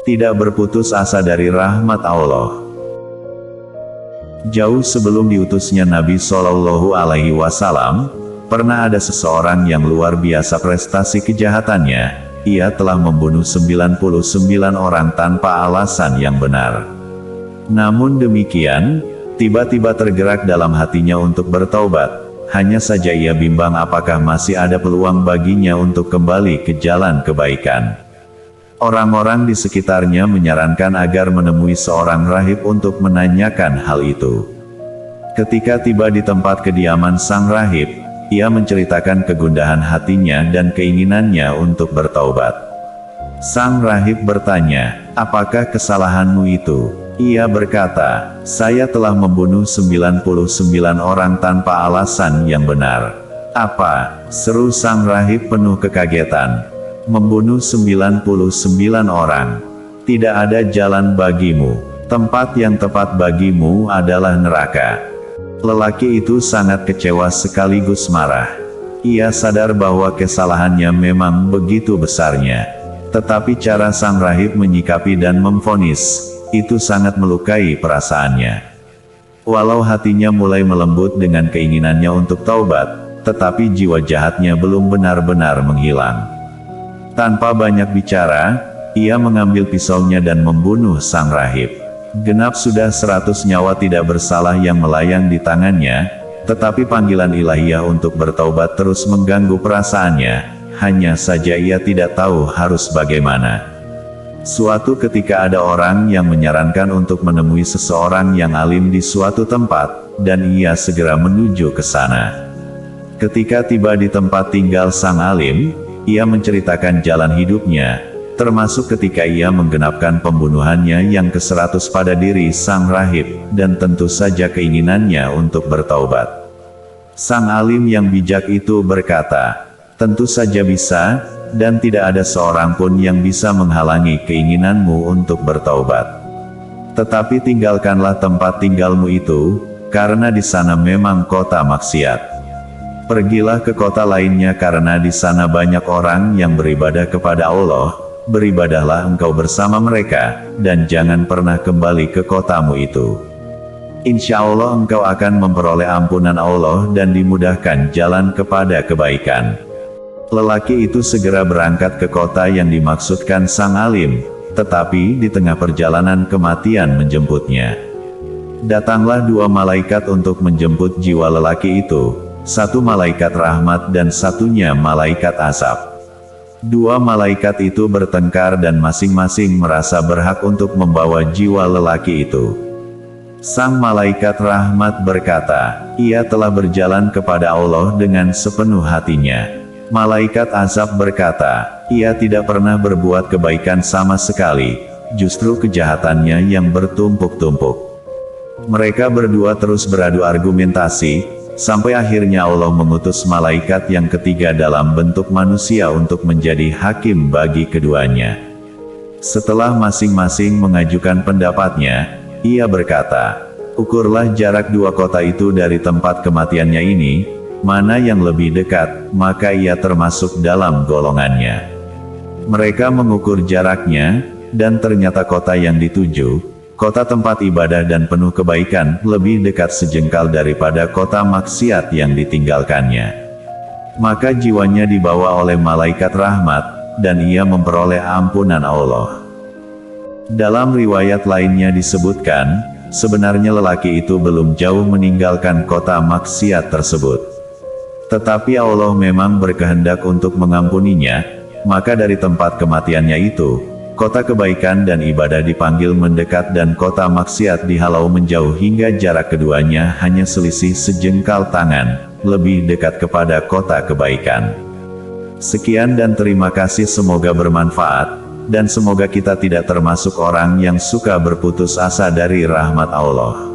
tidak berputus asa dari rahmat Allah. Jauh sebelum diutusnya Nabi Shallallahu Alaihi Wasallam, pernah ada seseorang yang luar biasa prestasi kejahatannya. Ia telah membunuh 99 orang tanpa alasan yang benar. Namun demikian, tiba-tiba tergerak dalam hatinya untuk bertaubat. Hanya saja ia bimbang apakah masih ada peluang baginya untuk kembali ke jalan kebaikan. Orang-orang di sekitarnya menyarankan agar menemui seorang rahib untuk menanyakan hal itu. Ketika tiba di tempat kediaman sang rahib, ia menceritakan kegundahan hatinya dan keinginannya untuk bertaubat. Sang rahib bertanya, "Apakah kesalahanmu itu?" Ia berkata, "Saya telah membunuh 99 orang tanpa alasan yang benar." "Apa?" seru sang rahib penuh kekagetan. "Membunuh 99 orang. Tidak ada jalan bagimu. Tempat yang tepat bagimu adalah neraka." Lelaki itu sangat kecewa sekaligus marah. Ia sadar bahwa kesalahannya memang begitu besarnya. Tetapi cara sang rahib menyikapi dan memvonis, itu sangat melukai perasaannya. Walau hatinya mulai melembut dengan keinginannya untuk taubat, tetapi jiwa jahatnya belum benar-benar menghilang. Tanpa banyak bicara, ia mengambil pisaunya dan membunuh sang rahib. Genap sudah 100 nyawa tidak bersalah yang melayang di tangannya, tetapi panggilan ilahiyah untuk bertaubat terus mengganggu perasaannya, hanya saja ia tidak tahu harus bagaimana. Suatu ketika ada orang yang menyarankan untuk menemui seseorang yang alim di suatu tempat, dan ia segera menuju ke sana. Ketika tiba di tempat tinggal sang alim, ia menceritakan jalan hidupnya, termasuk ketika ia menggenapkan pembunuhannya yang ke-100 pada diri sang rahib, dan tentu saja keinginannya untuk bertaubat. Sang alim yang bijak itu berkata, "Tentu saja bisa, dan tidak ada seorang pun yang bisa menghalangi keinginanmu untuk bertaubat. Tetapi tinggalkanlah tempat tinggalmu itu, karena di sana memang kota maksiat. Pergilah ke kota lainnya karena di sana banyak orang yang beribadah kepada Allah. Beribadahlah engkau bersama mereka, dan jangan pernah kembali ke kotamu itu. Insya Allah engkau akan memperoleh ampunan Allah dan dimudahkan jalan kepada kebaikan." Lelaki itu segera berangkat ke kota yang dimaksudkan sang alim, tetapi di tengah perjalanan kematian menjemputnya. Datanglah 2 malaikat untuk menjemput jiwa lelaki itu, satu malaikat rahmat dan satunya malaikat azab. 2 malaikat itu bertengkar dan masing-masing merasa berhak untuk membawa jiwa lelaki itu. Sang malaikat rahmat berkata, "Ia telah berjalan kepada Allah dengan sepenuh hatinya." Malaikat azab berkata, "Ia tidak pernah berbuat kebaikan sama sekali, justru kejahatannya yang bertumpuk-tumpuk." Mereka berdua terus beradu argumentasi, sampai akhirnya Allah mengutus malaikat yang ketiga dalam bentuk manusia untuk menjadi hakim bagi keduanya. Setelah masing-masing mengajukan pendapatnya, ia berkata, "Ukurlah jarak 2 kota itu dari tempat kematiannya ini, mana yang lebih dekat, maka ia termasuk dalam golongannya." Mereka mengukur jaraknya, dan ternyata kota yang dituju, kota tempat ibadah dan penuh kebaikan, lebih dekat sejengkal daripada kota maksiat yang ditinggalkannya. Maka jiwanya dibawa oleh malaikat rahmat, dan ia memperoleh ampunan Allah. Dalam riwayat lainnya disebutkan, sebenarnya lelaki itu belum jauh meninggalkan kota maksiat tersebut. Tetapi Allah memang berkehendak untuk mengampuninya, maka dari tempat kematiannya itu, kota kebaikan dan ibadah dipanggil mendekat dan kota maksiat dihalau menjauh hingga jarak keduanya hanya selisih sejengkal tangan, lebih dekat kepada kota kebaikan. Sekian dan terima kasih, semoga bermanfaat, dan semoga kita tidak termasuk orang yang suka berputus asa dari rahmat Allah.